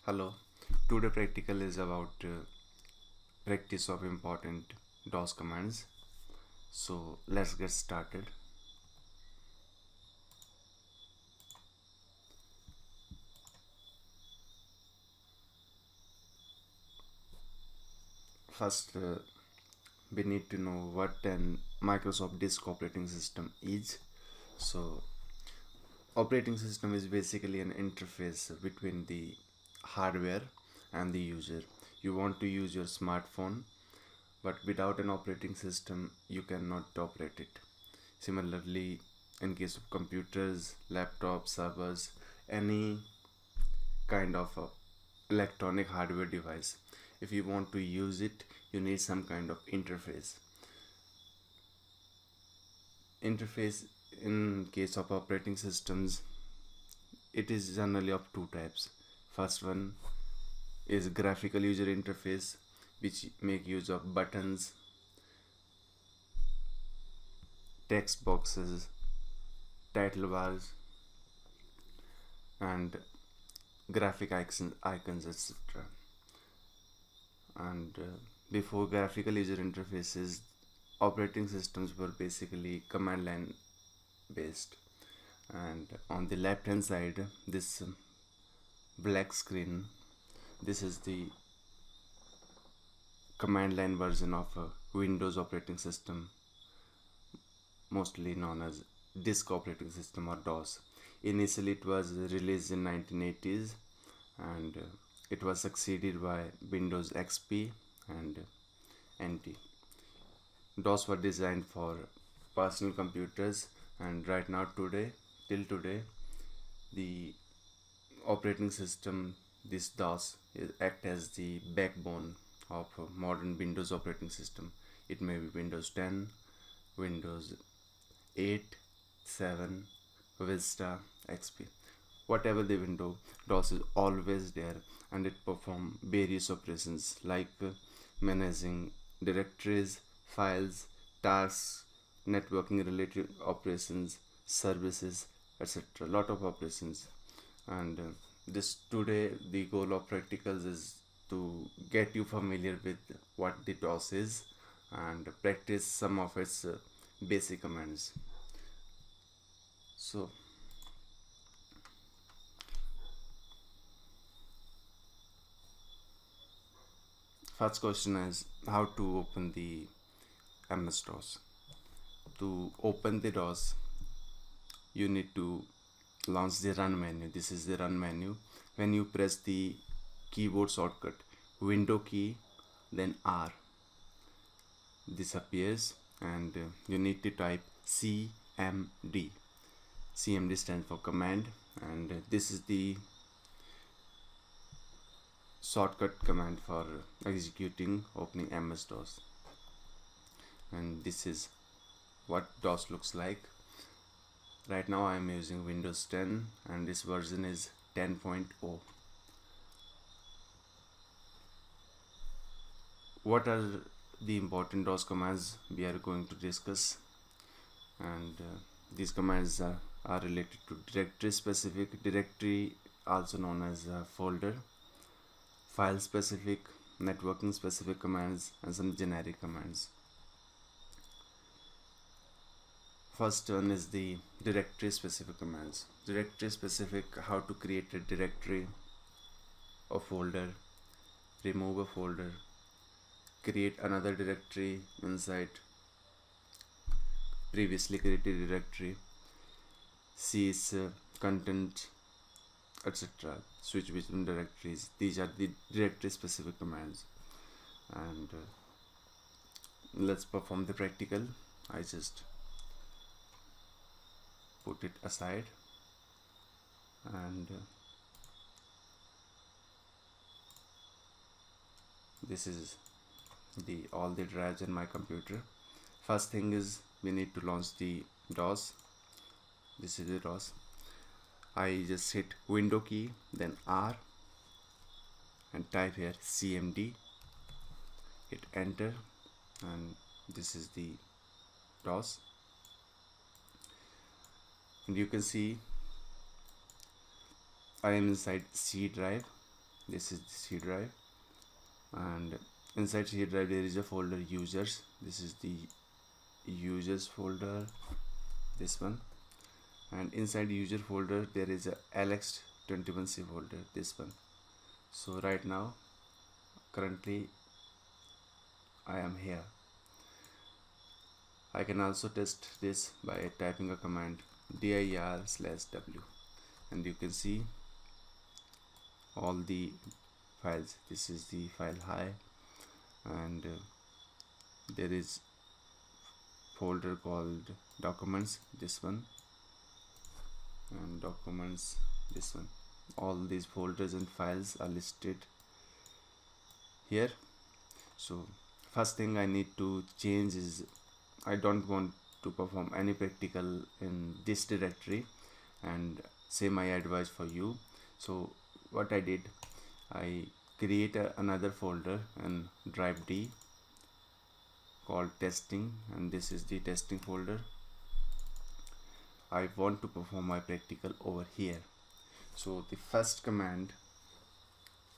Hello, today practical is about practice of important DOS commands. So let's get started. First, we need to know what an Microsoft Disk operating system is. So operating system is basically an interface between the hardware and the user. You want to use your smartphone, but without an operating system you cannot operate it. Similarly, in case of computers, laptops, servers, any kind of electronic hardware device, if you want to use it, you need some kind of interface. In case of operating systems, it is generally of two types. First one is graphical user interface, which make use of buttons, text boxes, title bars, and graphic icons, etc. And before graphical user interfaces, operating systems were basically command line based. And on the left hand side, this black screen, this is the command line version of a Windows operating system, mostly known as disk operating system or DOS. Initially it was released in 1980s, and it was succeeded by Windows XP and NT. DOS were designed for personal computers, and right now till today, the operating system, this DOS, act as the backbone of a modern Windows operating system. It may be Windows 10, Windows 8, 7, Vista, XP. Whatever the window, DOS is always there, and it performs various operations like managing directories, files, tasks, networking related operations, services, etc. Lot of operations. And this today the goal of practicals is to get you familiar with what the DOS is and practice some of its basic commands. So first question is how to open the MS DOS. To open the DOS, you need to launch the run menu. This is the run menu. When you press the keyboard shortcut window key, then R, this appears, and you need to type CMD. CMD stands for command, and this is the shortcut command for executing opening MS DOS. And this is what DOS looks like. Right now I am using Windows 10 and this version is 10.0. What are the important DOS commands we are going to discuss? And these commands are related to directory specific, directory also known as folder, file specific, networking specific commands, and some generic commands. First one is the directory specific commands. Directory specific, how to create a directory, a folder, remove a folder, create another directory inside previously created directory, see its content, etc. Switch between directories. These are the directory specific commands. And let's perform the practical. I just put it aside, and this is the all the drives in my computer. First thing is we need to launch the DOS. This is the DOS. I just hit window key, then R, and type here CMD, hit enter, and this is the DOS. And you can see I am inside C drive. This is the C drive, and inside C drive there is a folder users. This is the users folder, this one, and inside user folder there is a alex21c folder, this one. So right now currently I am here. I can also test this by typing a command dir/w, and you can see all the files. This is the file hi, and there is folder called documents, this one, and documents, this one. All these folders and files are listed here. So first thing I need to change is I don't want to perform any practical in this directory, and say my advice for you. So what I did, I create another folder and drive D called testing, and this is the testing folder. I want to perform my practical over here. So the first command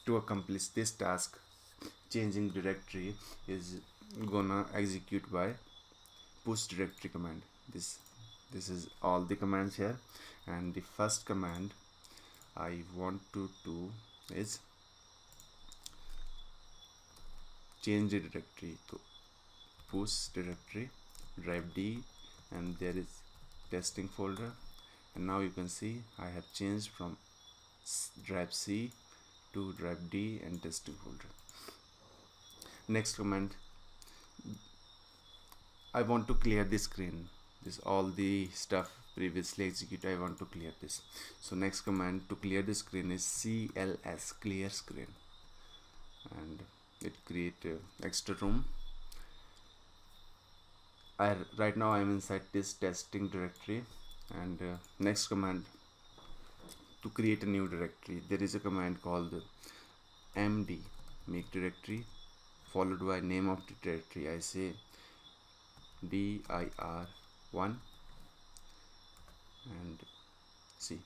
to accomplish this task, changing directory, is gonna execute by push directory command. This is all the commands here, and the first command I want to do is change the directory. So push directory, drive D, and there is testing folder, and now you can see I have changed from drive C to drive D and testing folder. Next command, I want to clear the screen. This all the stuff previously executed, I want to clear this. So next command to clear the screen is cls, clear screen, and it create extra room. Right now I am inside this testing directory, and next command to create a new directory, there is a command called md, make directory, followed by name of the directory. I say dir1, and see,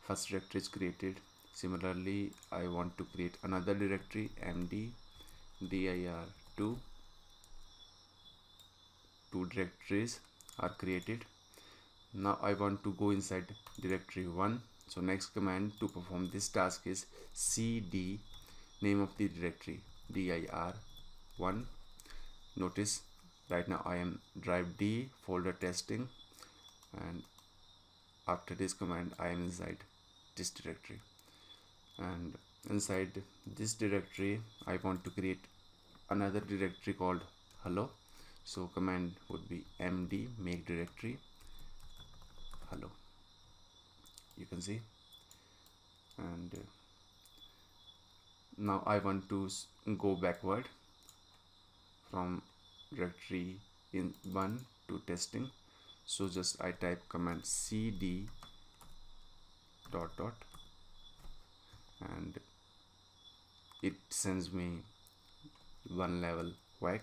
first directory is created. Similarly, I want to create another directory, md dir2. Two directories are created. Now I want to go inside directory 1. So next command to perform this task is cd, name of the directory, dir1. Notice right now I am drive D folder testing, and after this command I am inside this directory, and inside this directory I want to create another directory called hello. So command would be md, make directory hello, you can see. And now I want to go backward from directory in 1 to testing. So just I type command cd dot dot, and it sends me one level back.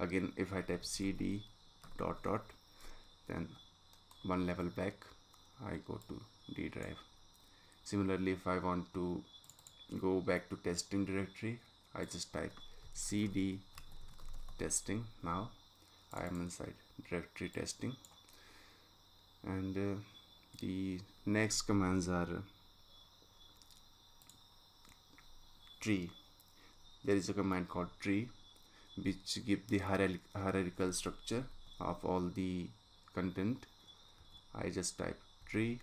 Again if I type cd dot dot, then one level back, I go to D drive. Similarly, if I want to go back to testing directory, I just type cd testing. Now I am inside directory testing, and the next commands are tree. There is a command called tree which give the hierarchical structure of all the content. I just type tree,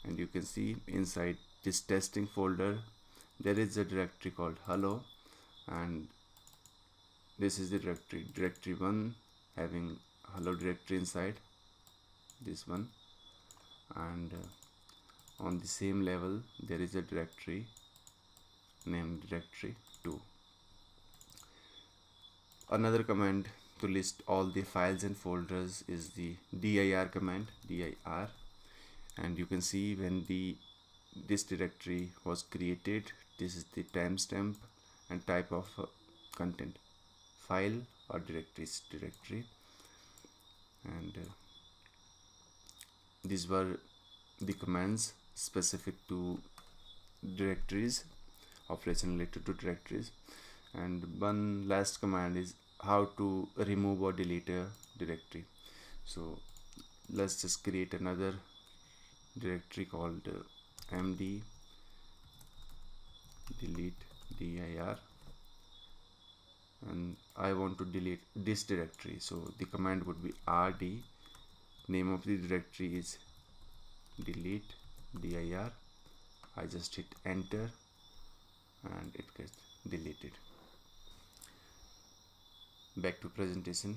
and you can see inside this testing folder there is a directory called hello, and this is the directory 1 having hello directory inside this one, and on the same level there is a directory named directory 2. Another command to list all the files and folders is the dir command, dir, and you can see when this directory was created, this is the timestamp and type of content, file or directory, and these were the commands specific to directories. operation related to directories. And one last command is how to remove or delete a directory. So let's just create another directory called md delete dir, and I want to delete this directory. So the command would be rd, name of the directory is delete dir. I just hit enter and it gets deleted. Back to presentation.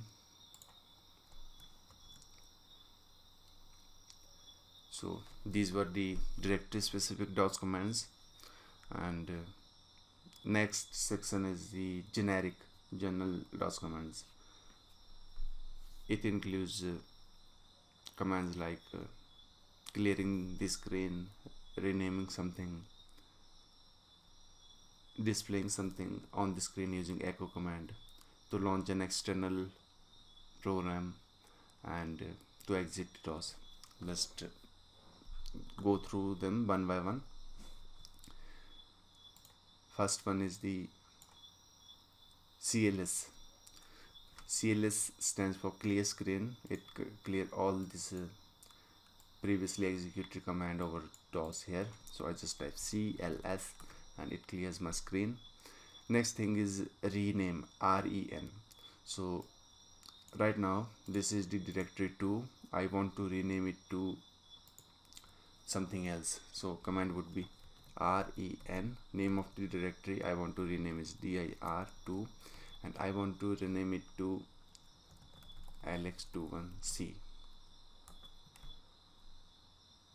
So these were the directory specific DOS commands, and next section is the generic general DOS commands. It includes commands like clearing the screen, renaming something, displaying something on the screen using echo command, to launch an external program, and to exit DOS. Let's go through them one by one. First one is the CLS. CLS stands for clear screen. It clear all this previously executed command over DOS here. So I just type CLS and it clears my screen. Next thing is rename, REN. So right now this is the directory 2. I want to rename it to something else. So command would be REN, name of the directory I want to rename is dir2, and I want to rename it to alex21c,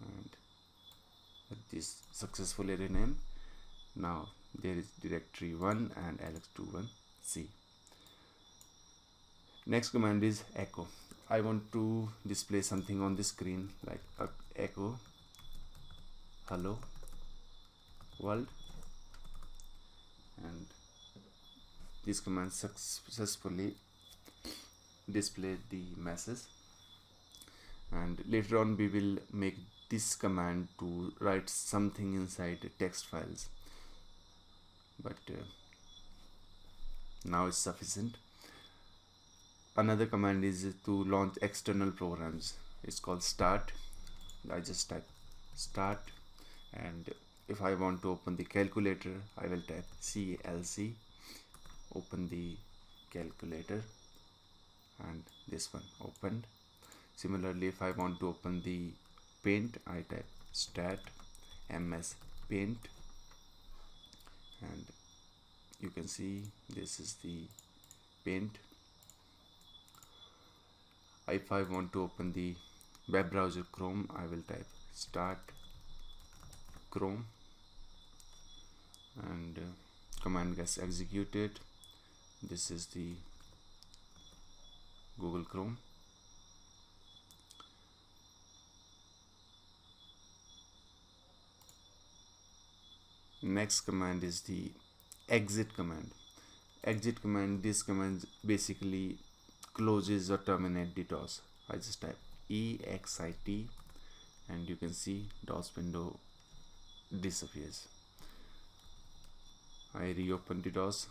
and this successfully renamed. Now there is directory 1 and alex21c. Next command is echo. I want to display something on the screen like echo hello world, and this command successfully displayed the message. And later on we will make this command to write something inside text files, but now it's sufficient. Another command is to launch external programs. It's called start. I just type start, and if I want to open the calculator, I will type CLC, open the calculator, and this one opened. Similarly, if I want to open the paint, I type stat ms paint, and you can see this is the paint. If I want to open the web browser Chrome, I will type start Chrome, and command gets executed. This is the Google Chrome. Next command is the exit command. Exit command, this command basically closes or terminate the DOS. I just type EXIT, and you can see DOS window disappears. I reopen the DOS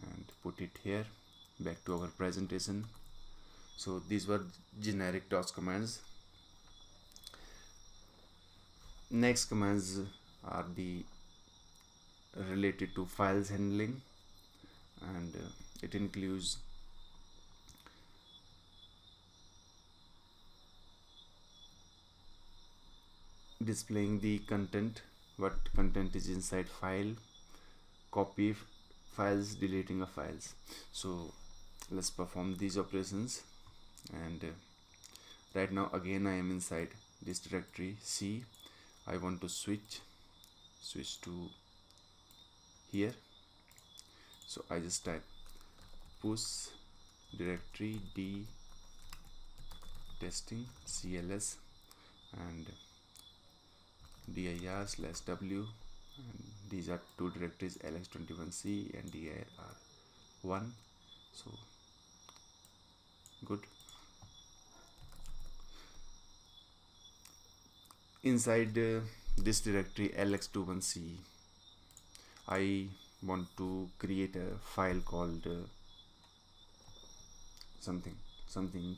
and put it here. Back to our presentation. So these were generic DOS commands. Next commands are the related to files handling, and it includes displaying the content, what content is inside file, copy files, deleting of files. So let's perform these operations. And right now again I am inside this directory C. I want to switch to here. So I just type push directory d testing cls and dir/w, and these are two directories, alex21c and dir1. So good. Inside this directory alex21c, I want to create a file called something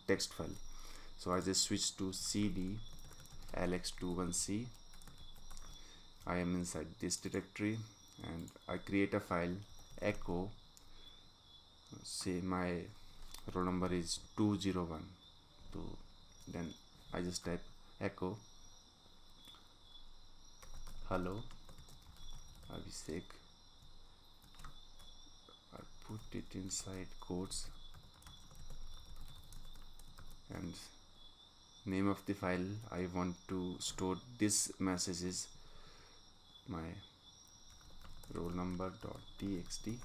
text file. So I just switch to cd alex21c. I am inside this directory and I create a file echo, say my roll number is 201. Then I just type echo hello Abhishek. I put it inside quotes and name of the file I want to store this message is my roll number.txt,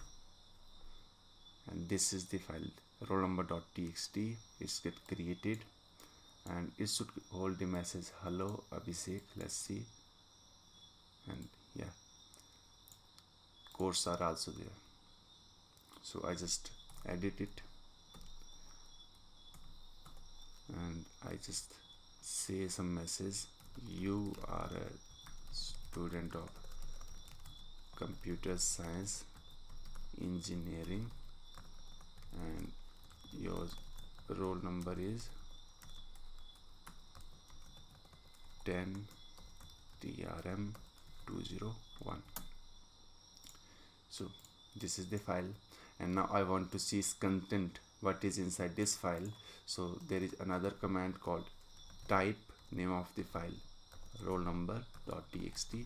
and this is the file roll number.txt. It's get created and it should hold the message hello Abhishek. Let's see, and yeah, codes are also there. So I just edit it and I just say some message. You are a student of computer science engineering and your roll number is 10 trm 201. So this is the file, and now I want to see its content, what is inside this file. So there is another command called type name of the file roll number.txt,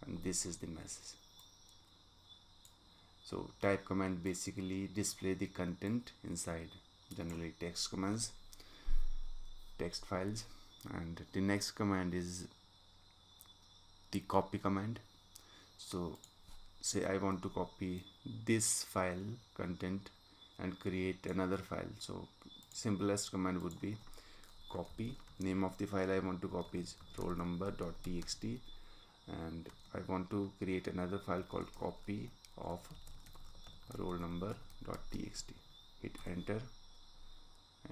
and this is the message. So type command basically display the content inside generally text commands, text files. And the next command is the copy command. So say I want to copy this file content and create another file. So simplest command would be copy name of the file I want to copy is roll number.txt, and I want to create another file called copy of roll number.txt. Hit enter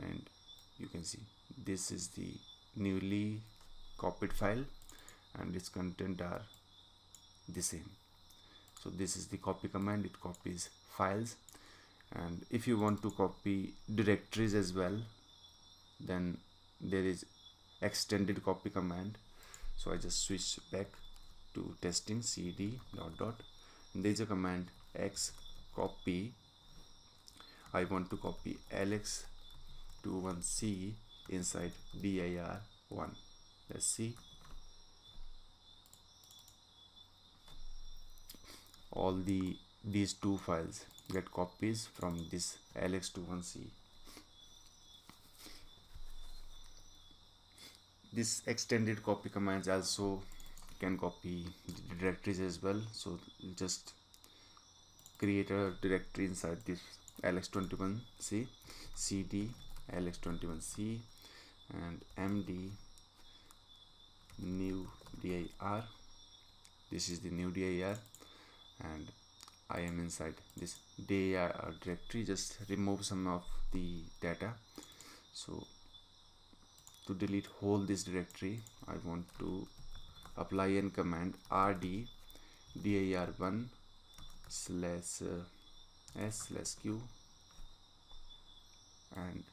and you can see this is the newly copied file and its content are the same. So this is the copy command, it copies files. And if you want to copy directories as well, then there is extended copy command. So I just switch back to testing cd ... and there is a command x copy. I want to copy alex21c inside dir1. Let's see, all these two files get copies from this alex21c. This extended copy commands also can copy the directories as well. So just create a directory inside this alex21c, cd alex21c and md new dir. This is the new dir and I am inside this dir directory. Just remove some of the data. So to delete whole this directory, I want to apply an command rd dir1 /s/q and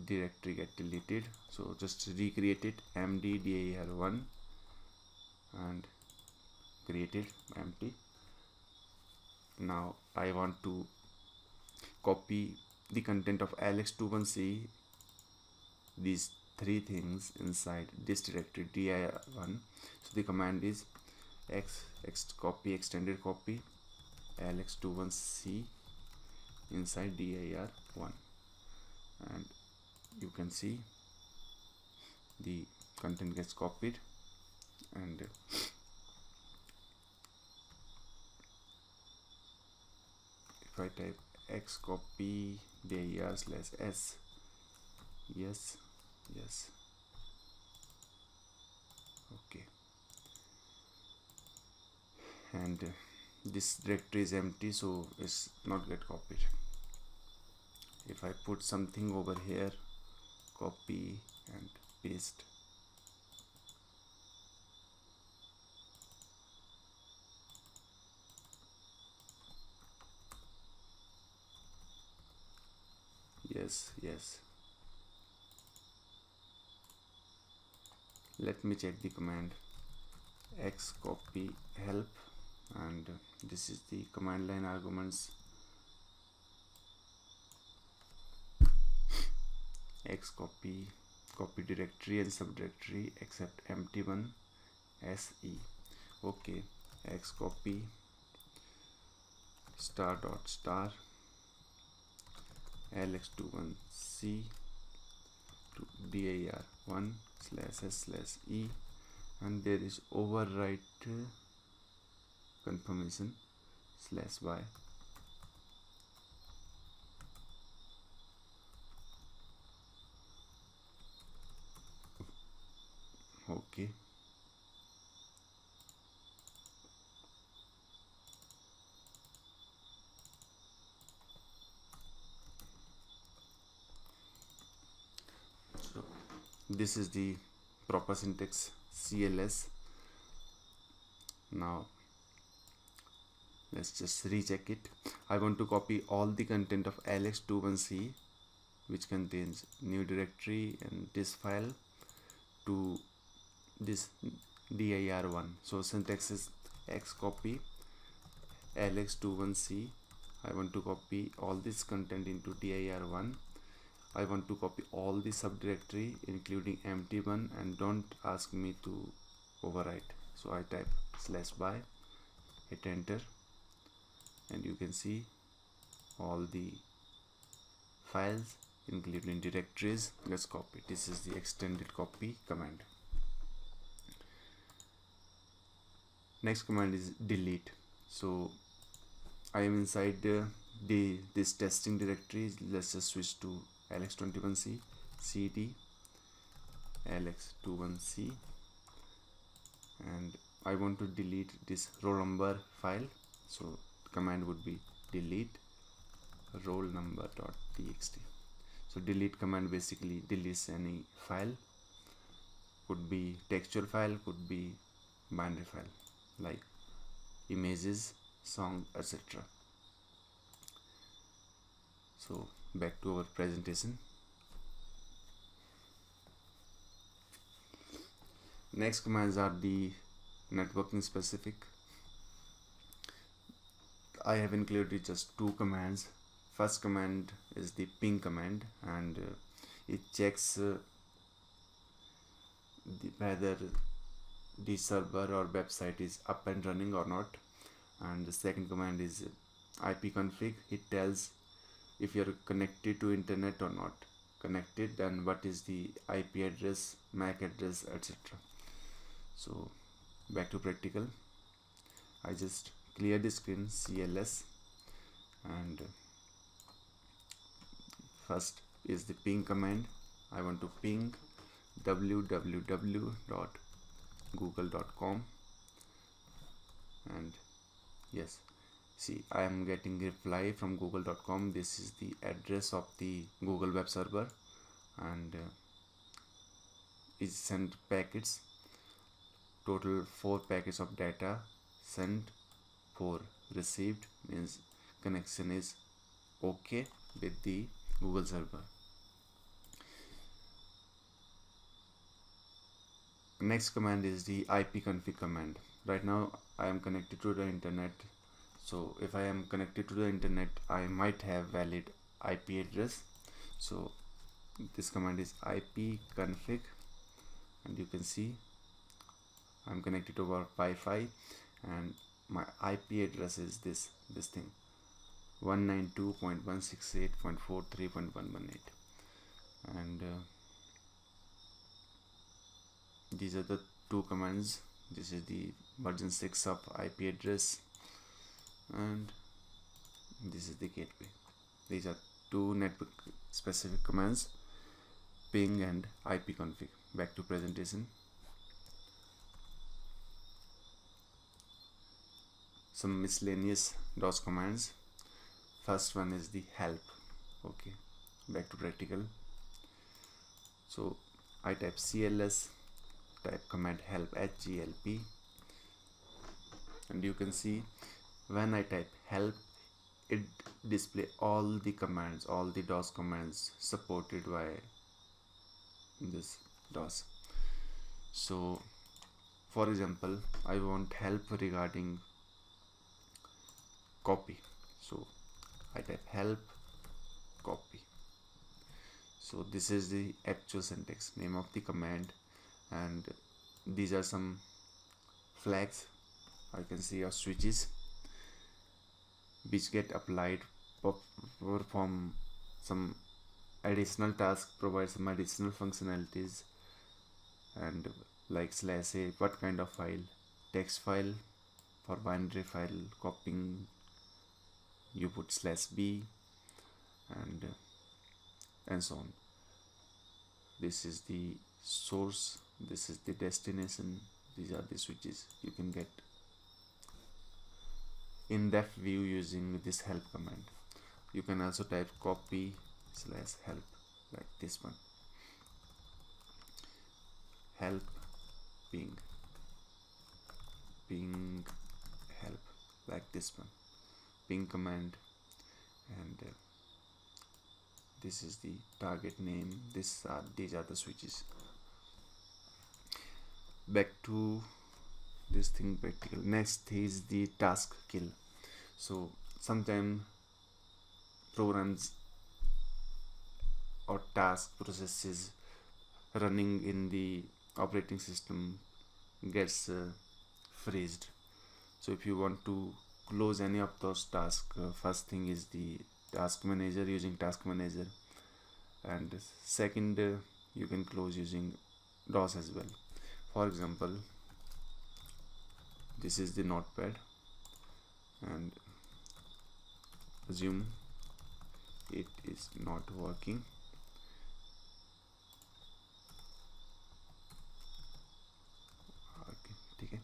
directory get deleted. So just recreate it md dir1 and create it empty. Now I want to copy the content of alex21c, these three things inside this directory dir1. So the command is x copy extended copy alex21c inside dir1, and you can see the content gets copied. And if I type x copy dir/s, yes, okay, and this directory is empty, so it's not get copied. If I put something over here, copy and paste, yes. Let me check the command x copy help, and this is the command line arguments. X copy directory and subdirectory except empty one se. Okay, x copy star dot star ls21c to dir1 slash s slash e, and there is overwrite confirmation slash y. Okay, so this is the proper syntax CLS. Now let's just recheck it. I want to copy all the content of ls21c, which contains new directory and this file, to this dir1. So syntax is x copy ls21c. I want to copy all this content into dir1. I want to copy all the subdirectory including empty one, and don't ask me to overwrite. So I type /y, hit enter, and you can see all the files including directories. Let's copy. This is the extended copy command. Next command is delete. So I am inside this testing directory. Let's just switch to ls21c cd ls21c, and I want to delete this roll number file. So command would be delete roll number.txt. So delete command basically deletes any file, could be textual file, could be binary file like images, song, etc. So back to our presentation. Next commands are the networking specific. I have included just two commands. First command is the ping command, and it checks whether the server or website is up and running or not. And the second command is ipconfig. It tells if you are connected to internet or not. Connected, then what is the IP address, MAC address, etc. So back to practical. I just clear the screen CLS, and first is the ping command. I want to ping www.google.com, and yes, see, I am getting reply from google.com. This is the address of the Google web server, and it sent packets. Total 4 packets of data sent, 4 received, means connection is okay with the Google server. Next command is the ipconfig command. Right now I am connected to the internet. So if I am connected to the internet, I might have valid IP address. So this command is ipconfig, and you can see I'm connected over Wi-Fi, and my IP address is this thing, 192.168.43.118, and these are the two commands. This is the version 6 of IP address, and this is the gateway. These are two network specific commands, ping and ipconfig. Back to presentation. Some miscellaneous DOS commands. First one is the help. Okay, back to practical. So I type CLS, type command help HGLP, and you can see when I type help, it display all the commands, all the DOS commands supported by this DOS. So for example, I want help regarding copy, so I type help copy. So this is the actual syntax, name of the command, and these are some flags I can see, or switches which get applied, perform some additional task, provide some additional functionalities, and like slash a what kind of file, text file. For binary file copying you put slash b, and so on. This is the source, this is the destination, these are the switches. You can get in-depth view using this help command. You can also type copy slash help, like this one, help ping help, like this one, ping command, and this is the target name. These are the switches. Back to this thing practical. Next is the task kill. So sometimes programs or task processes running in the operating system gets freezed. So if you want to close any of those tasks, first thing is the task manager, using task manager, and second you can close using DOS as well. For example, this is the notepad, and assume it is not working. Okay.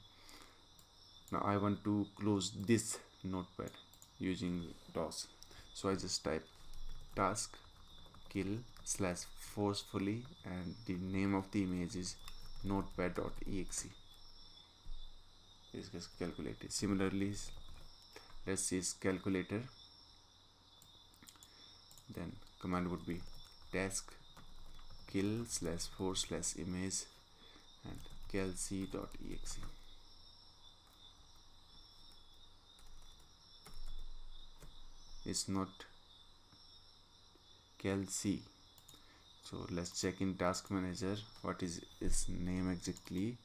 Now I want to close this notepad using DOS, so I just type task kill slash forcefully, and the name of the image is notepad.exe. This gets calculated. Similarly, let's see calculator, then command would be task kill slash force slash image and calc.exe. It's not calc. So let's check in task manager what is its name exactly.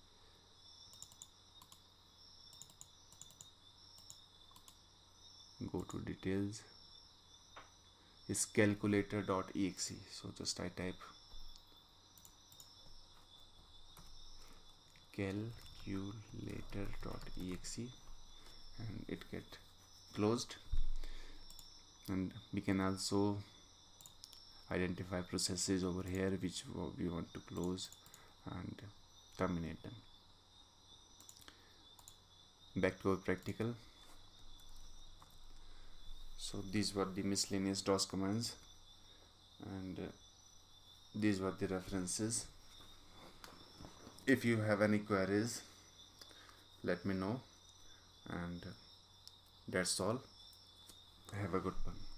Go to details. It's calculator.exe. So just I type calculator.exe and it get closed. And we can also identify processes over here which we want to close and terminate them. Back to our practical. So these were the miscellaneous DOS commands, and these were the references. If you have any queries, let me know, and that's all. Have a good one.